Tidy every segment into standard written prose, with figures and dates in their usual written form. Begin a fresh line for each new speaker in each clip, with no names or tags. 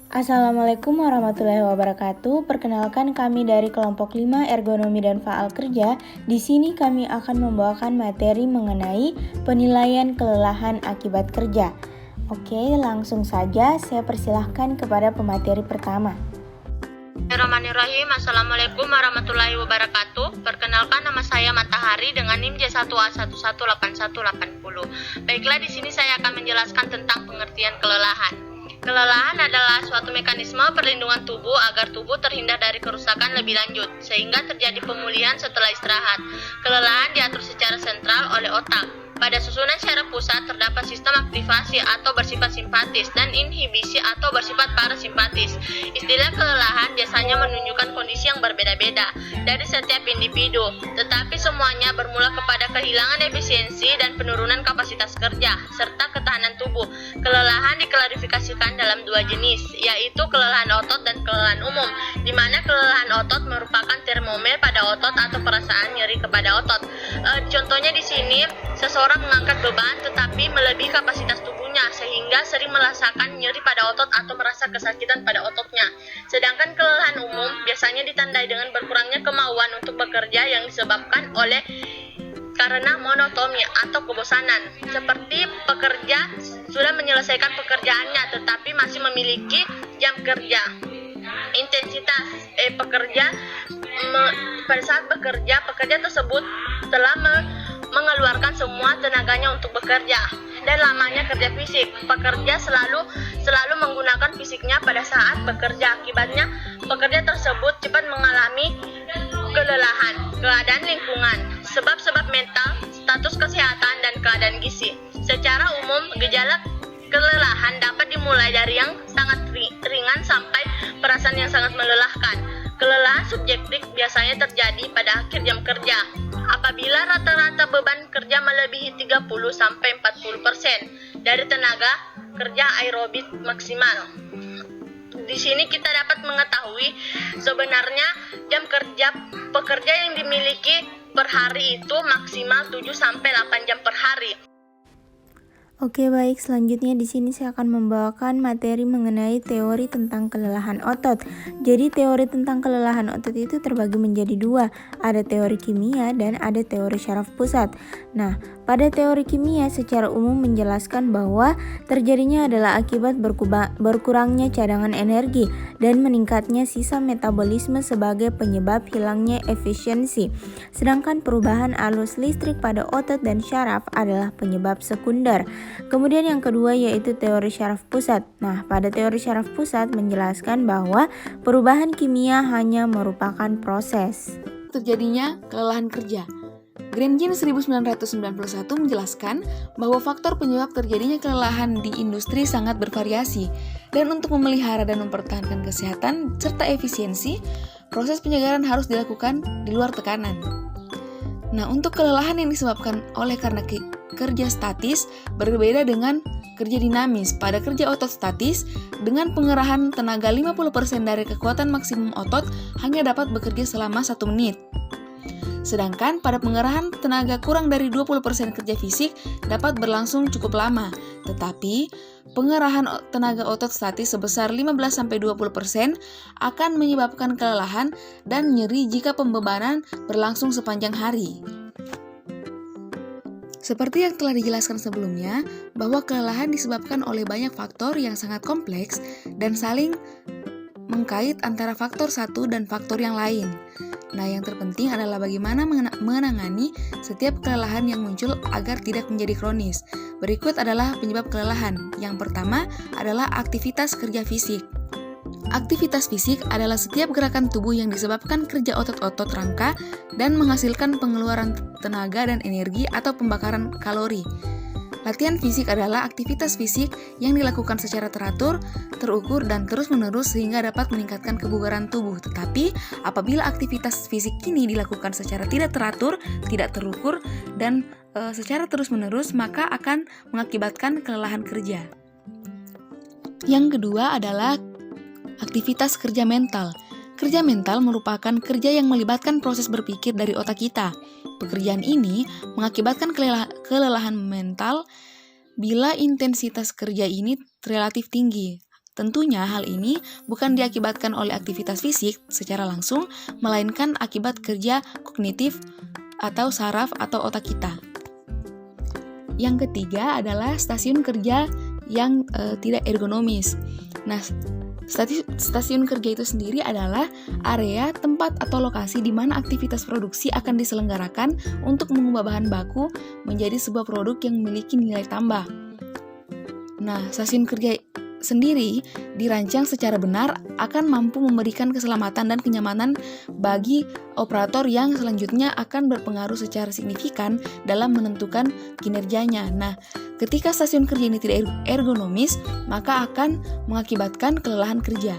Assalamualaikum warahmatullahi wabarakatuh. Perkenalkan kami dari kelompok 5 Ergonomi dan Faal Kerja. Di sini kami akan membawakan materi mengenai penilaian kelelahan akibat kerja. Oke, langsung saja saya persilahkan kepada pemateri pertama.
Bismillahirrahmanirrahim. Assalamualaikum warahmatullahi wabarakatuh. Perkenalkan, nama saya Matahari dengan NIM J1A118180. Baiklah, di sini saya akan menjelaskan tentang pengertian kelelahan. Kelelahan adalah suatu mekanisme perlindungan tubuh agar tubuh terhindar dari kerusakan lebih lanjut, sehingga terjadi pemulihan setelah istirahat. Kelelahan diatur secara sentral oleh otak. Pada susunan syaraf pusat terdapat sistem aktivasi atau bersifat simpatis dan inhibisi atau bersifat parasimpatis. Istilah kelelahan biasanya menunjukkan kondisi yang berbeda-beda dari setiap individu, tetapi semuanya bermula kepada kehilangan efisiensi dan penurunan kapasitas kerja, serta ketahanan tubuh. Kelelahan diklasifikasikan dalam dua jenis, yaitu kelelahan otot dan kelelahan umum, di mana kelelahan otot merupakan termomer pada otot atau perasaan nyeri kepada otot. Contohnya di sini, seseorang mengangkat beban tetapi melebihi kapasitas tubuhnya sehingga sering merasakan nyeri pada otot atau merasa kesakitan pada ototnya. Sedangkan kelelahan umum biasanya ditandai dengan berkurangnya kemauan untuk bekerja yang disebabkan oleh karena monotoni atau kebosanan, seperti pekerja sudah menyelesaikan pekerjaannya tetapi masih memiliki jam kerja. Intensitas pada saat bekerja, pekerja tersebut telah mengeluarkan semua tenaganya untuk bekerja. Dan lamanya kerja fisik, pekerja selalu menggunakan fisiknya pada saat bekerja. Akibatnya pekerja tersebut cepat mengalami kelelahan. Keadaan lingkungan, sebab-sebab mental, status kesehatan, dan keadaan gizi. Secara umum, gejala kelelahan dapat dimulai dari yang sangat ringan sampai perasaan yang sangat melelahkan. Kelelahan subjektif biasanya terjadi pada akhir jam kerja, apabila rata-rata beban kerja melebihi 30-40% dari tenaga kerja aerobik maksimal. Di sini kita dapat mengetahui sebenarnya jam kerja pekerja yang dimiliki per hari itu maksimal 7-8 jam per hari.
Oke, baik, selanjutnya di sini saya akan membawakan materi mengenai teori tentang kelelahan otot. Jadi teori tentang kelelahan otot itu terbagi menjadi dua, ada teori kimia dan ada teori syaraf pusat. Nah, pada teori kimia secara umum menjelaskan bahwa terjadinya adalah akibat berkurangnya cadangan energi dan meningkatnya sisa metabolisme sebagai penyebab hilangnya efisiensi. Sedangkan perubahan arus listrik pada otot dan syaraf adalah penyebab sekunder. Kemudian yang kedua yaitu teori syaraf pusat. Nah, pada teori syaraf pusat menjelaskan bahwa perubahan kimia hanya merupakan proses
terjadinya kelelahan kerja. Grandjean 1991 menjelaskan bahwa faktor penyebab terjadinya kelelahan di industri sangat bervariasi, dan untuk memelihara dan mempertahankan kesehatan serta efisiensi, proses penyegaran harus dilakukan di luar tekanan. Nah, untuk kelelahan yang disebabkan oleh karena kerja statis berbeda dengan kerja dinamis. Pada kerja otot statis, dengan pengerahan tenaga 50% dari kekuatan maksimum otot hanya dapat bekerja selama 1 menit. Sedangkan pada pengerahan tenaga kurang dari 20% kerja fisik dapat berlangsung cukup lama. Tetapi, pengerahan tenaga otot statis sebesar 15-20% akan menyebabkan kelelahan dan nyeri jika pembebanan berlangsung sepanjang hari. Seperti yang telah dijelaskan sebelumnya, bahwa kelelahan disebabkan oleh banyak faktor yang sangat kompleks dan saling mengkait antara faktor satu dan faktor yang lain. Nah, yang terpenting adalah bagaimana menangani setiap kelelahan yang muncul agar tidak menjadi kronis. Berikut adalah penyebab kelelahan. Yang pertama adalah aktivitas kerja fisik. Aktivitas fisik adalah setiap gerakan tubuh yang disebabkan kerja otot-otot rangka dan menghasilkan pengeluaran tenaga dan energi atau pembakaran kalori. Latihan fisik adalah aktivitas fisik yang dilakukan secara teratur, terukur, dan terus-menerus sehingga dapat meningkatkan kebugaran tubuh. Tetapi, apabila aktivitas fisik ini dilakukan secara tidak teratur, tidak terukur, dan secara terus-menerus, maka akan mengakibatkan kelelahan kerja. Yang kedua adalah aktivitas kerja mental. Kerja mental merupakan kerja yang melibatkan proses berpikir dari otak kita. Pekerjaan ini mengakibatkan kelelahan mental bila intensitas kerja ini relatif tinggi Tentunya hal ini bukan diakibatkan oleh aktivitas fisik secara langsung, melainkan akibat kerja kognitif atau saraf atau otak kita. Yang ketiga adalah stasiun kerja yang tidak ergonomis. Nah, stasiun kerja itu sendiri adalah area, tempat, atau lokasi di mana aktivitas produksi akan diselenggarakan untuk mengubah bahan baku menjadi sebuah produk yang memiliki nilai tambah. Nah, stasiun kerja sendiri dirancang secara benar akan mampu memberikan keselamatan dan kenyamanan bagi operator yang selanjutnya akan berpengaruh secara signifikan dalam menentukan kinerjanya. Nah, ketika stasiun kerja ini tidak ergonomis, maka akan mengakibatkan kelelahan kerja.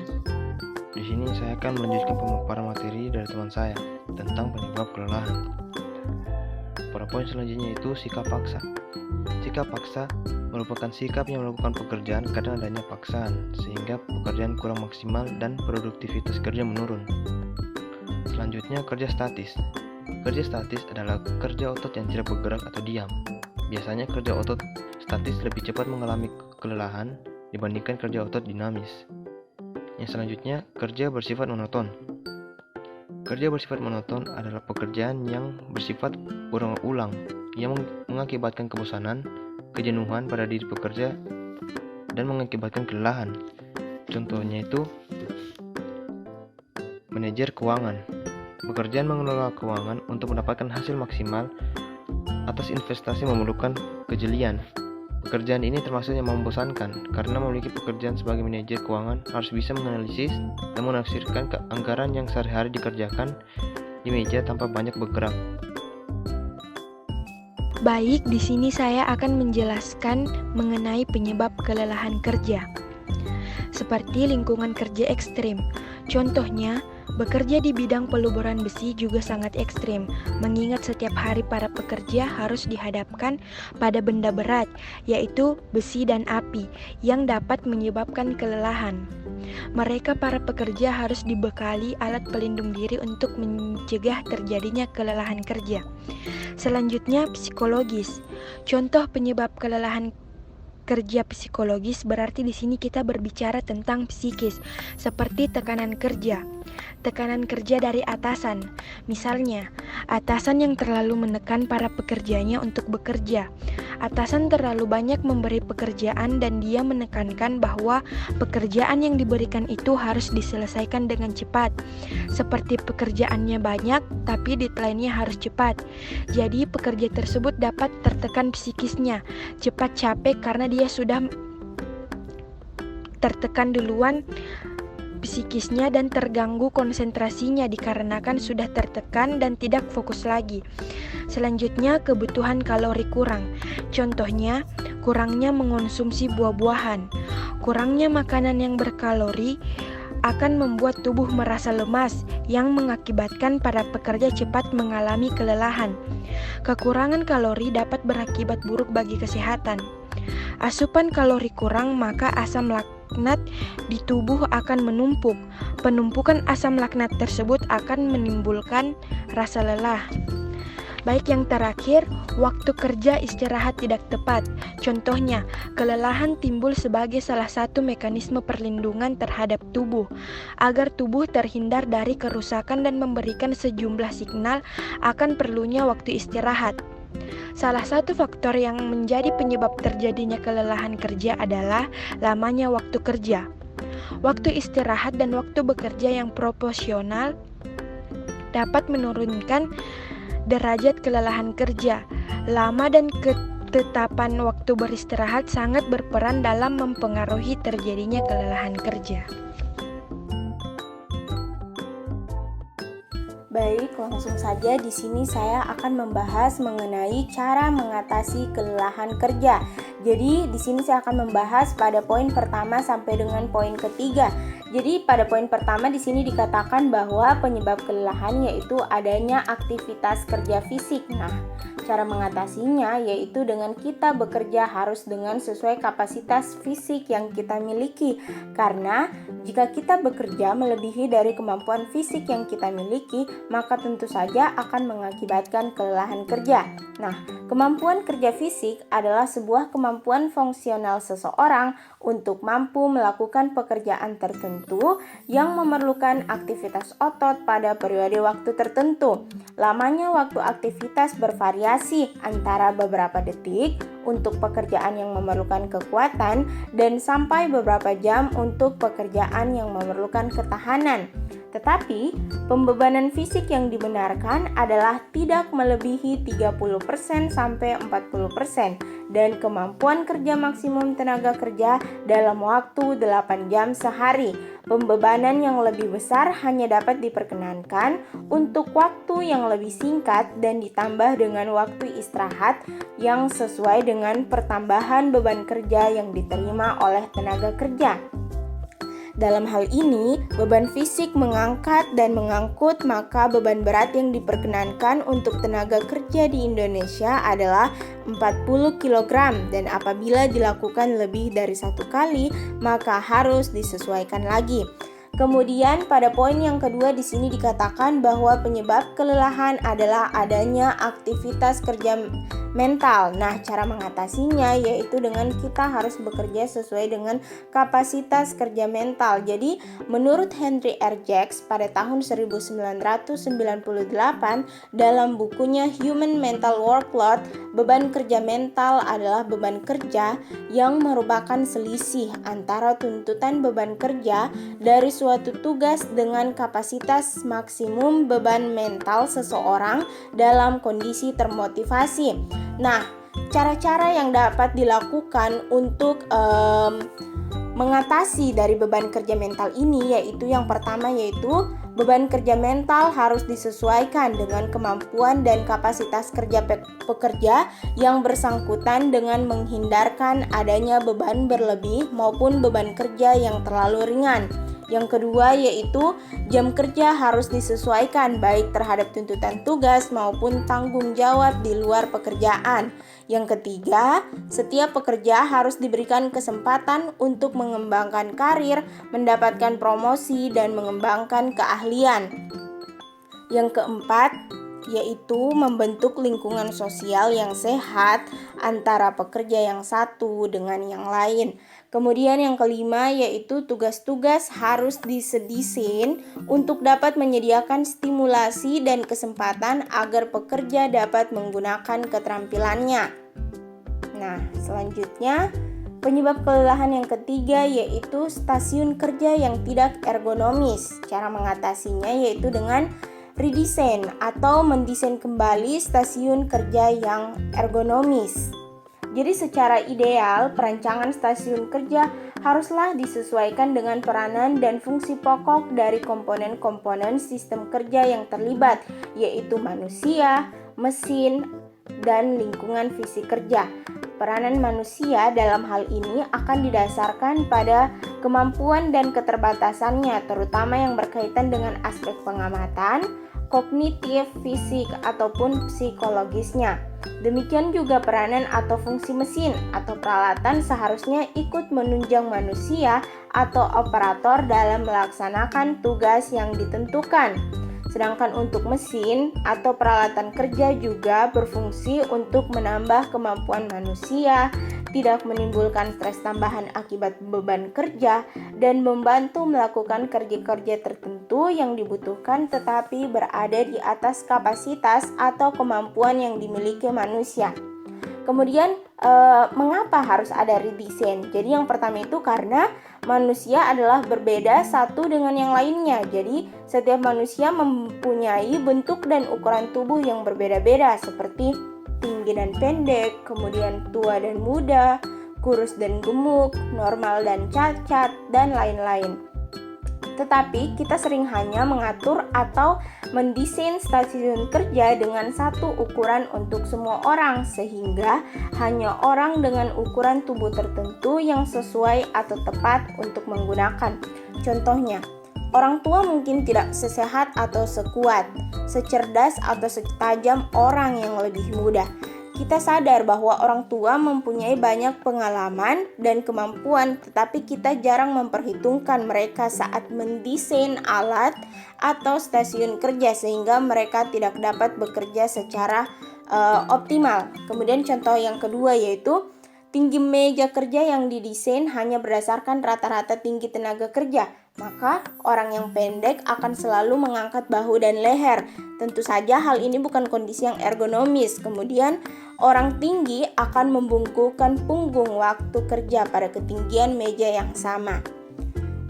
Di sini saya akan melanjutkan pemaparan materi dari teman saya tentang penyebab kelelahan. Pada poin selanjutnya itu sikap paksa. Sikap paksa merupakan sikap yang melakukan pekerjaan karena adanya paksaan, sehingga pekerjaan kurang maksimal dan produktivitas kerja menurun. Selanjutnya, kerja statis. Kerja statis adalah kerja otot yang tidak bergerak atau diam. Biasanya kerja otot statis lebih cepat mengalami kelelahan dibandingkan kerja otot dinamis. Yang selanjutnya, kerja bersifat monoton. Kerja bersifat monoton adalah pekerjaan yang bersifat berulang-ulang yang mengakibatkan kebosanan, kejenuhan pada diri pekerja, dan mengakibatkan kelelahan. Contohnya itu manajer keuangan. Pekerjaan mengelola keuangan untuk mendapatkan hasil maksimal atas investasi memerlukan kejelian. Pekerjaan ini termasuk yang membosankan karena memiliki pekerjaan sebagai manajer keuangan harus bisa menganalisis dan menafsirkan anggaran yang sehari-hari dikerjakan di meja tanpa banyak bergerak.
Baik, di sini saya akan menjelaskan mengenai penyebab kelelahan kerja. Seperti lingkungan kerja ekstrim. Contohnya, bekerja di bidang peluburan besi juga sangat ekstrim, mengingat setiap hari para pekerja harus dihadapkan pada benda berat, yaitu besi dan api, yang dapat menyebabkan kelelahan. Mereka para pekerja harus dibekali alat pelindung diri untuk mencegah terjadinya kelelahan kerja. Selanjutnya, psikologis. Contoh penyebab kelelahan kerja psikologis berarti di sini kita berbicara tentang psikis, seperti tekanan kerja. Tekanan kerja dari atasan. Misalnya, atasan yang terlalu menekan para pekerjanya untuk bekerja. Atasan terlalu banyak memberi pekerjaan dan dia menekankan bahwa pekerjaan yang diberikan itu harus diselesaikan dengan cepat. Seperti pekerjaannya banyak, tapi deadline-nya harus cepat. Jadi pekerja tersebut dapat tertekan psikisnya, cepat capek karena dia sudah tertekan duluan psikisnya dan terganggu konsentrasinya dikarenakan sudah tertekan dan tidak fokus lagi. Selanjutnya, kebutuhan kalori kurang. Contohnya, kurangnya mengonsumsi buah-buahan. Kurangnya makanan yang berkalori akan membuat tubuh merasa lemas yang mengakibatkan para pekerja cepat mengalami kelelahan. Kekurangan kalori dapat berakibat buruk bagi kesehatan. Asupan kalori kurang, maka asam laknat di tubuh akan menumpuk. Penumpukan asam laknat tersebut akan menimbulkan rasa lelah. Baik, yang terakhir, waktu kerja istirahat tidak tepat. Contohnya, kelelahan timbul sebagai salah satu mekanisme perlindungan terhadap tubuh, agar tubuh terhindar dari kerusakan dan memberikan sejumlah signal akan perlunya waktu istirahat. Salah satu faktor yang menjadi penyebab terjadinya kelelahan kerja adalah lamanya waktu kerja. Waktu istirahat dan waktu bekerja yang proporsional dapat menurunkan derajat kelelahan kerja. Lama dan ketetapan waktu beristirahat sangat berperan dalam mempengaruhi terjadinya kelelahan kerja.
Baik, langsung saja di sini saya akan membahas mengenai cara mengatasi kelelahan kerja. Jadi di sini saya akan membahas pada poin pertama sampai dengan poin ketiga. Jadi pada poin pertama di sini dikatakan bahwa penyebab kelelahan yaitu adanya aktivitas kerja fisik. Nah, cara mengatasinya yaitu dengan kita bekerja harus dengan sesuai kapasitas fisik yang kita miliki. Karena jika kita bekerja melebihi dari kemampuan fisik yang kita miliki, maka tentu saja akan mengakibatkan kelelahan kerja. Nah, kemampuan kerja fisik adalah sebuah kemampuan kemampuan fungsional seseorang untuk mampu melakukan pekerjaan tertentu yang memerlukan aktivitas otot pada periode waktu tertentu. Lamanya waktu aktivitas bervariasi antara beberapa detik untuk pekerjaan yang memerlukan kekuatan dan sampai beberapa jam untuk pekerjaan yang memerlukan ketahanan. Tetapi, pembebanan fisik yang dibenarkan adalah tidak melebihi 30% sampai 40% dan kemampuan kerja maksimum tenaga kerja dalam waktu 8 jam sehari. Pembebanan yang lebih besar hanya dapat diperkenankan untuk waktu yang lebih singkat dan ditambah dengan waktu istirahat yang sesuai dengan pertambahan beban kerja yang diterima oleh tenaga kerja. Dalam hal ini, beban fisik mengangkat dan mengangkut, maka beban berat yang diperkenankan untuk tenaga kerja di Indonesia adalah 40 kg dan apabila dilakukan lebih dari 1 kali, maka harus disesuaikan lagi. Kemudian pada poin yang kedua di sini dikatakan bahwa penyebab kelelahan adalah adanya aktivitas kerja mental. Nah, cara mengatasinya yaitu dengan kita harus bekerja sesuai dengan kapasitas kerja mental. Jadi, menurut Henry R. Jacks pada tahun 1998 dalam bukunya Human Mental Workload, beban kerja mental adalah beban kerja yang merupakan selisih antara tuntutan beban kerja dari suatu tugas dengan kapasitas maksimum beban mental seseorang dalam kondisi termotivasi. Nah, cara-cara yang dapat dilakukan untuk mengatasi dari beban kerja mental ini yaitu yang pertama yaitu beban kerja mental harus disesuaikan dengan kemampuan dan kapasitas kerja pekerja yang bersangkutan dengan menghindarkan adanya beban berlebih maupun beban kerja yang terlalu ringan. Yang kedua yaitu jam kerja harus disesuaikan baik terhadap tuntutan tugas maupun tanggung jawab di luar pekerjaan. Yang ketiga, setiap pekerja harus diberikan kesempatan untuk mengembangkan karir, mendapatkan promosi dan mengembangkan keahlian. Yang keempat, yaitu membentuk lingkungan sosial yang sehat antara pekerja yang satu dengan yang lain. Kemudian yang kelima yaitu tugas-tugas harus disedesain untuk dapat menyediakan stimulasi dan kesempatan agar pekerja dapat menggunakan keterampilannya. Nah, selanjutnya penyebab kelelahan yang ketiga yaitu stasiun kerja yang tidak ergonomis. Cara mengatasinya yaitu dengan redesign atau mendesain kembali stasiun kerja yang ergonomis. Jadi secara ideal, perancangan stasiun kerja haruslah disesuaikan dengan peranan dan fungsi pokok dari komponen-komponen sistem kerja yang terlibat, yaitu manusia, mesin, dan lingkungan fisik kerja. Peranan manusia dalam hal ini akan didasarkan pada kemampuan dan keterbatasannya, terutama yang berkaitan dengan aspek pengamatan, kognitif, fisik, ataupun psikologisnya. Demikian juga peranan atau fungsi mesin atau peralatan seharusnya ikut menunjang manusia atau operator dalam melaksanakan tugas yang ditentukan. Sedangkan untuk mesin atau peralatan kerja juga berfungsi untuk menambah kemampuan manusia, tidak menimbulkan stres tambahan akibat beban kerja, dan membantu melakukan kerja-kerja tertentu yang dibutuhkan tetapi berada di atas kapasitas atau kemampuan yang dimiliki manusia. Kemudian mengapa harus ada redesign? Jadi yang pertama itu karena manusia adalah berbeda satu dengan yang lainnya. Jadi setiap manusia mempunyai bentuk dan ukuran tubuh yang berbeda-beda seperti tinggi dan pendek, kemudian tua dan muda, kurus dan gemuk, normal dan cacat, dan lain-lain. Tetapi kita sering hanya mengatur atau mendesain stasiun kerja dengan satu ukuran untuk semua orang, sehingga hanya orang dengan ukuran tubuh tertentu yang sesuai atau tepat untuk menggunakan. Contohnya, orang tua mungkin tidak sesehat atau sekuat, secerdas atau setajam orang yang lebih muda. Kita sadar bahwa orang tua mempunyai banyak pengalaman dan kemampuan, tetapi kita jarang memperhitungkan mereka saat mendesain alat atau stasiun kerja sehingga mereka tidak dapat bekerja secara optimal. Kemudian contoh yang kedua yaitu tinggi meja kerja yang didesain hanya berdasarkan rata-rata tinggi tenaga kerja, maka orang yang pendek akan selalu mengangkat bahu dan leher. Tentu saja hal ini bukan kondisi yang ergonomis. Kemudian, orang tinggi akan membungkukkan punggung waktu kerja pada ketinggian meja yang sama.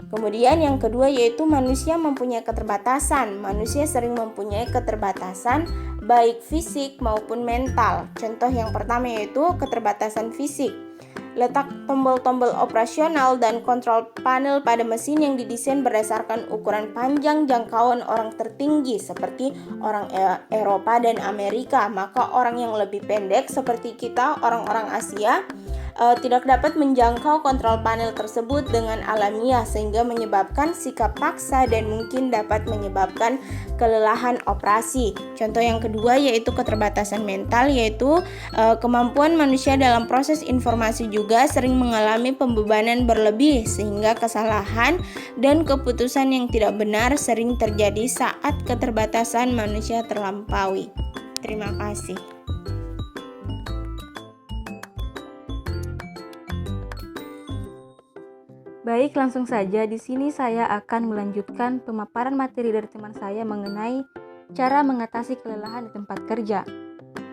Kemudian yang kedua yaitu manusia mempunyai keterbatasan. Manusia sering mempunyai keterbatasan baik fisik maupun mental. Contoh yang pertama yaitu keterbatasan fisik. Letak tombol-tombol operasional dan kontrol panel pada mesin yang didesain berdasarkan ukuran panjang jangkauan orang tertinggi seperti orang Eropa dan Amerika. Maka orang yang lebih pendek seperti kita, orang-orang Asia, tidak dapat menjangkau kontrol panel tersebut dengan alamiah sehingga menyebabkan sikap paksa dan mungkin dapat menyebabkan kelelahan operasi. Contoh yang kedua yaitu keterbatasan mental, yaitu kemampuan manusia dalam proses informasi juga sering mengalami pembebanan berlebih sehingga kesalahan dan keputusan yang tidak benar sering terjadi saat keterbatasan manusia terlampaui. Terima kasih.
Baik, langsung saja di sini saya akan melanjutkan pemaparan materi dari teman saya mengenai cara mengatasi kelelahan di tempat kerja.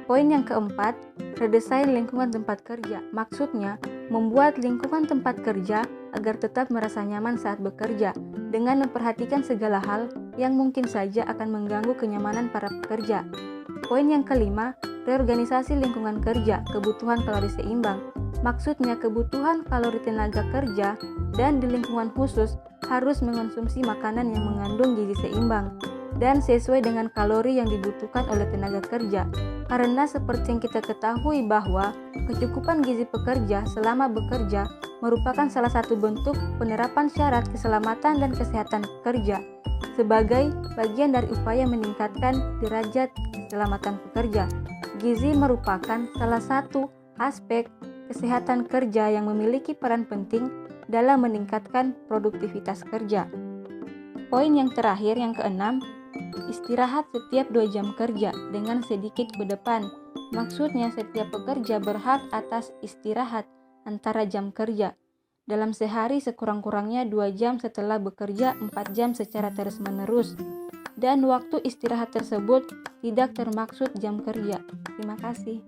Poin yang keempat, redesain lingkungan tempat kerja. Maksudnya, membuat lingkungan tempat kerja agar tetap merasa nyaman saat bekerja dengan memperhatikan segala hal yang mungkin saja akan mengganggu kenyamanan para pekerja. Poin yang kelima, reorganisasi lingkungan kerja, kebutuhan kalori seimbang. Maksudnya kebutuhan kalori tenaga kerja dan di lingkungan khusus harus mengonsumsi makanan yang mengandung gizi seimbang dan sesuai dengan kalori yang dibutuhkan oleh tenaga kerja. Karena seperti yang kita ketahui bahwa kecukupan gizi pekerja selama bekerja merupakan salah satu bentuk penerapan syarat keselamatan dan kesehatan kerja sebagai bagian dari upaya meningkatkan derajat keselamatan pekerja. Gizi merupakan salah satu aspek kesehatan kerja yang memiliki peran penting dalam meningkatkan produktivitas kerja. Poin yang terakhir, yang keenam, istirahat setiap 2 jam kerja dengan sedikit ke depan. Maksudnya setiap pekerja berhak atas istirahat antara jam kerja. Dalam sehari sekurang-kurangnya 2 jam setelah bekerja 4 jam secara terus-menerus. Dan waktu istirahat tersebut tidak termaksud jam kerja. Terima kasih.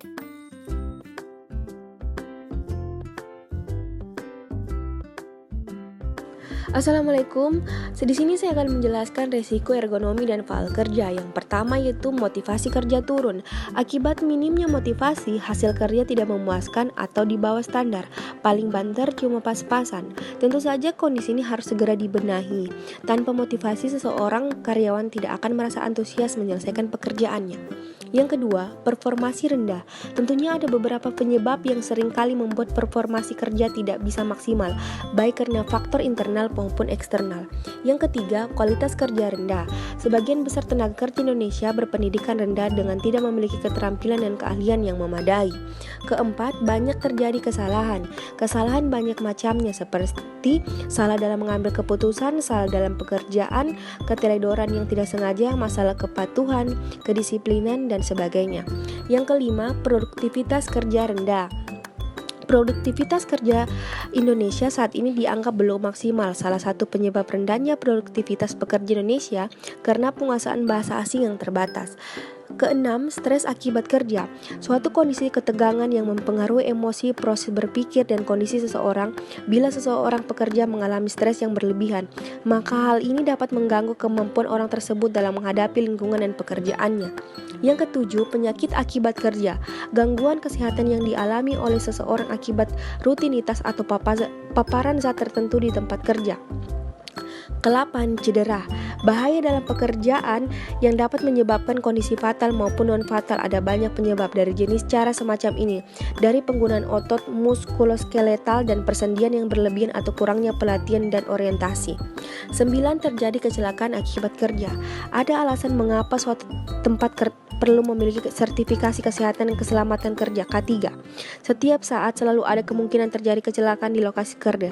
Assalamualaikum. Di sini saya akan menjelaskan resiko ergonomi dan faal kerja. Yang pertama yaitu motivasi kerja turun. Akibat minimnya motivasi, hasil kerja tidak memuaskan atau di bawah standar. Paling banter cuma pas-pasan. Tentu saja kondisi ini harus segera dibenahi. Tanpa motivasi seseorang, karyawan tidak akan merasa antusias menyelesaikan pekerjaannya. Yang kedua, performasi rendah. Tentunya ada beberapa penyebab yang seringkali membuat performasi kerja tidak bisa maksimal, baik karena faktor internal maupun eksternal. Yang ketiga, kualitas kerja rendah. Sebagian besar tenaga kerja Indonesia berpendidikan rendah dengan tidak memiliki keterampilan dan keahlian yang memadai. Keempat, banyak terjadi kesalahan. Kesalahan banyak macamnya seperti salah dalam mengambil keputusan, salah dalam pekerjaan, keteledoran yang tidak sengaja, masalah kepatuhan, kedisiplinan, dan sebagainya. Yang kelima, produktivitas kerja rendah. Produktivitas kerja Indonesia saat ini dianggap belum maksimal. Salah satu penyebab rendahnya produktivitas pekerja Indonesia karena penguasaan bahasa asing yang terbatas. Keenam, stres akibat kerja. Suatu kondisi ketegangan yang mempengaruhi emosi, proses berpikir, dan kondisi seseorang. Bila seseorang pekerja mengalami stres yang berlebihan, maka hal ini dapat mengganggu kemampuan orang tersebut dalam menghadapi lingkungan dan pekerjaannya. Yang ketujuh, penyakit akibat kerja. Gangguan kesehatan yang dialami oleh seseorang akibat rutinitas atau paparan zat tertentu di tempat kerja. Kelapan, cedera. Bahaya dalam pekerjaan yang dapat menyebabkan kondisi fatal maupun non-fatal. Ada banyak penyebab dari jenis cara semacam ini, dari penggunaan otot muskuloskeletal dan persendian yang berlebihan atau kurangnya pelatihan dan orientasi. 9. Terjadi kecelakaan akibat kerja. Ada alasan mengapa suatu tempat perlu memiliki sertifikasi kesehatan dan keselamatan kerja K3. Setiap saat selalu ada kemungkinan terjadi kecelakaan di lokasi kerja.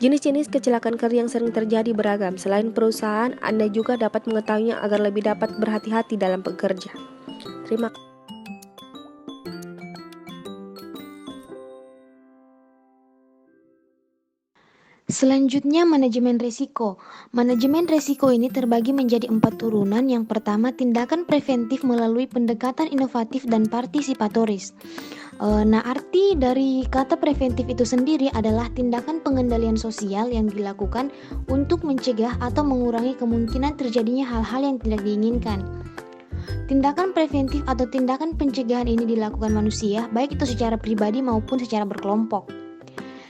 Jenis-jenis kecelakaan kerja yang sering terjadi beragam. Selain perusahaan, Anda juga dapat mengetahuinya agar lebih dapat berhati-hati dalam bekerja. Terima kasih.
Selanjutnya, manajemen risiko. Manajemen risiko ini terbagi menjadi 4 turunan. Yang pertama, tindakan preventif melalui pendekatan inovatif dan partisipatoris. Nah, arti dari kata preventif itu sendiri adalah tindakan pengendalian sosial yang dilakukan untuk mencegah atau mengurangi kemungkinan terjadinya hal-hal yang tidak diinginkan. Tindakan preventif atau tindakan pencegahan ini dilakukan manusia, baik itu secara pribadi maupun secara berkelompok.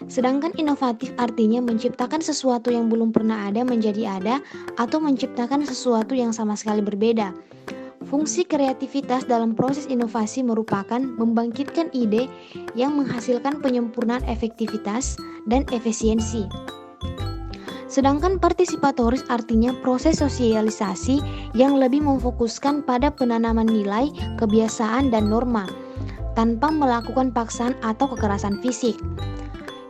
Sedangkan inovatif artinya menciptakan sesuatu yang belum pernah ada menjadi ada atau menciptakan sesuatu yang sama sekali berbeda. Fungsi kreativitas dalam proses inovasi merupakan membangkitkan ide yang menghasilkan penyempurnaan efektivitas dan efisiensi. Sedangkan partisipatoris artinya proses sosialisasi yang lebih memfokuskan pada penanaman nilai, kebiasaan, dan norma tanpa melakukan paksaan atau kekerasan fisik.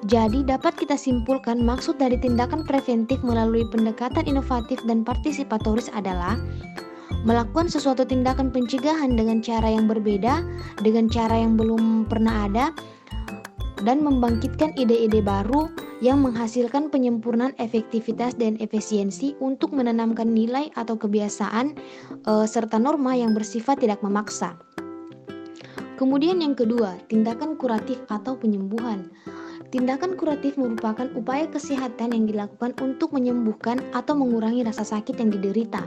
Jadi dapat kita simpulkan maksud dari tindakan preventif melalui pendekatan inovatif dan partisipatoris adalah melakukan sesuatu tindakan pencegahan dengan cara yang berbeda, dengan cara yang belum pernah ada, dan membangkitkan ide-ide baru yang menghasilkan penyempurnaan efektivitas dan efisiensi untuk menanamkan nilai atau kebiasaan serta norma yang bersifat tidak memaksa. Kemudian yang kedua, tindakan kuratif atau penyembuhan. Tindakan kuratif merupakan upaya kesehatan yang dilakukan untuk menyembuhkan atau mengurangi rasa sakit yang diderita.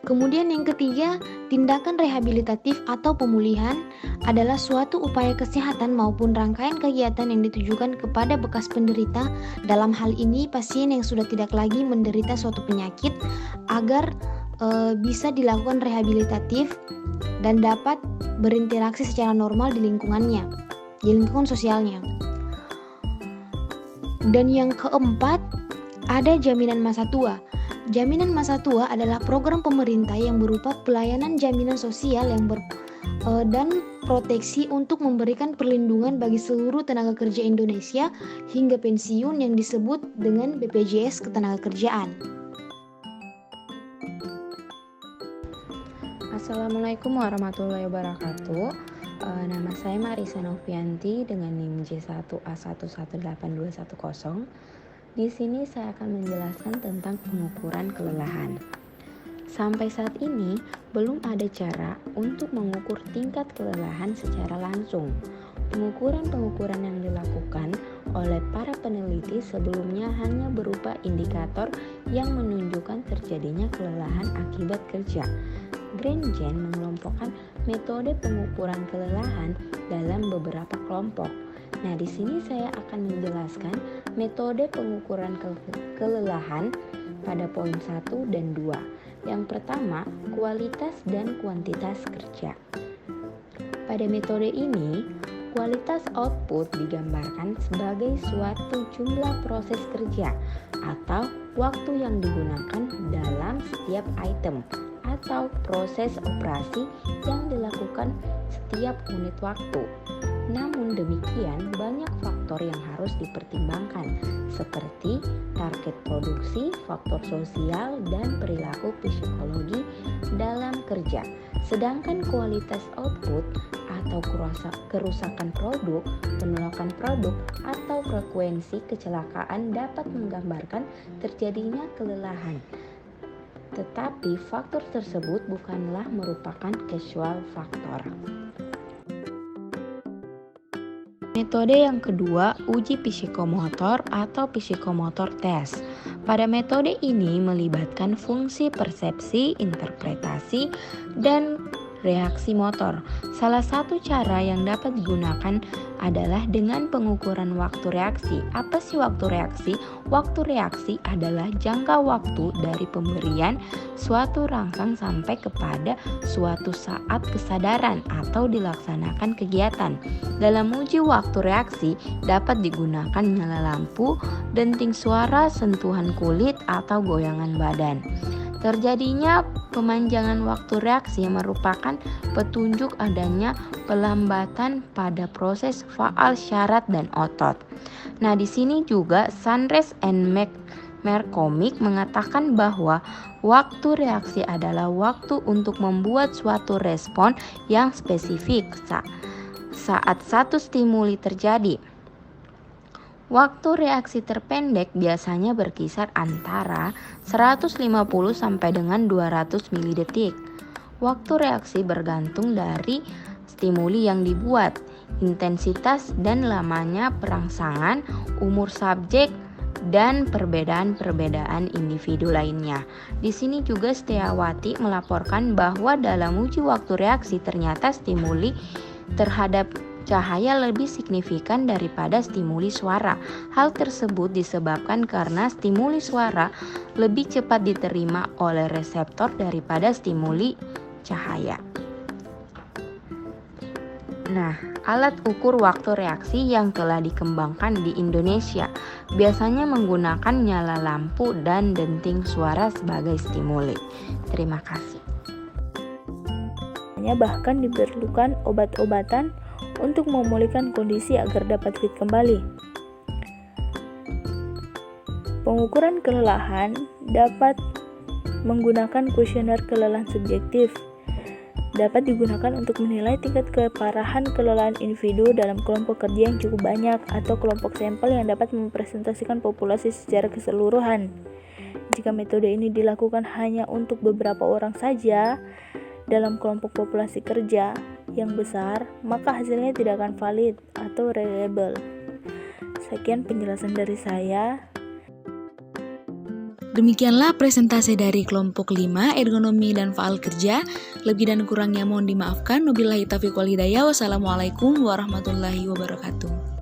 Kemudian yang ketiga, tindakan rehabilitatif atau pemulihan adalah suatu upaya kesehatan maupun rangkaian kegiatan yang ditujukan kepada bekas penderita, dalam hal ini pasien yang sudah tidak lagi menderita suatu penyakit, agar bisa dilakukan rehabilitatif dan dapat berinteraksi secara normal di lingkungannya, di lingkungan sosialnya. Dan yang keempat, ada jaminan masa tua. Jaminan masa tua adalah program pemerintah yang berupa pelayanan jaminan sosial yang dan proteksi untuk memberikan perlindungan bagi seluruh tenaga kerja Indonesia hingga pensiun yang disebut dengan BPJS Ketenagakerjaan.
Assalamualaikum warahmatullahi wabarakatuh. Nama saya Marisa Novianti dengan NIM J1A118210. Di sini saya akan menjelaskan tentang pengukuran kelelahan. Sampai saat ini belum ada cara untuk mengukur tingkat kelelahan secara langsung. Pengukuran-pengukuran yang dilakukan oleh para peneliti sebelumnya hanya berupa indikator yang menunjukkan terjadinya kelelahan akibat kerja. Grenjen mengelompokkan metode pengukuran kelelahan dalam beberapa kelompok. Nah, di sini saya akan menjelaskan metode pengukuran kelelahan pada poin 1 dan 2. Yang pertama, kualitas dan kuantitas kerja. Pada metode ini, kualitas output digambarkan sebagai suatu jumlah proses kerja atau waktu yang digunakan dalam setiap item atau proses operasi yang dilakukan setiap unit waktu. Namun demikian, banyak faktor yang harus dipertimbangkan seperti target produksi, faktor sosial, dan perilaku psikologi dalam kerja. Sedangkan kualitas output atau kerusakan produk, penolakan produk, atau frekuensi kecelakaan dapat menggambarkan terjadinya kelelahan. Tetapi faktor tersebut bukanlah merupakan casual faktor. Metode yang kedua, uji psikomotor atau psikomotor test. Pada metode ini melibatkan fungsi persepsi, interpretasi, dan reaksi motor. Salah satu cara yang dapat digunakan adalah dengan pengukuran waktu reaksi. Apa sih waktu reaksi? Waktu reaksi adalah jangka waktu dari pemberian suatu rangsang sampai kepada suatu saat kesadaran atau dilaksanakan kegiatan. Dalam uji waktu reaksi dapat digunakan nyala lampu, denting suara, sentuhan kulit, atau goyangan badan. Terjadinya pemanjangan waktu reaksi merupakan petunjuk adanya pelambatan pada proses faal syarat dan otot. Nah, di sini juga Sanders and McCormick mengatakan bahwa waktu reaksi adalah waktu untuk membuat suatu respon yang spesifik saat satu stimuli terjadi. Waktu reaksi terpendek biasanya berkisar antara 150 sampai dengan 200 milidetik. Waktu reaksi bergantung dari stimuli yang dibuat, intensitas dan lamanya perangsangan, umur subjek, dan perbedaan-perbedaan individu lainnya. Di sini juga Setiawati melaporkan bahwa dalam uji waktu reaksi ternyata stimuli terhadap cahaya lebih signifikan daripada stimuli suara. Hal tersebut disebabkan karena stimuli suara lebih cepat diterima oleh reseptor daripada stimuli cahaya. Nah, alat ukur waktu reaksi yang telah dikembangkan di Indonesia biasanya menggunakan nyala lampu dan denting suara sebagai stimuli. Terima kasih.
Bahkan diperlukan obat-obatan untuk memulihkan kondisi agar dapat fit kembali. Pengukuran kelelahan dapat menggunakan kuesioner kelelahan subjektif. Dapat digunakan untuk menilai tingkat keparahan kelelahan individu dalam kelompok kerja yang cukup banyak atau kelompok sampel yang dapat mempresentasikan populasi secara keseluruhan. Jika metode ini dilakukan hanya untuk beberapa orang saja dalam kelompok populasi kerja yang besar, maka hasilnya tidak akan valid atau reliable. Sekian penjelasan dari saya.
Demikianlah presentasi dari kelompok 5 ergonomi dan faal kerja. Lebih dan kurangnya mohon dimaafkan. Wabillahi taufiq wal hidayah. Wassalamualaikum warahmatullahi wabarakatuh.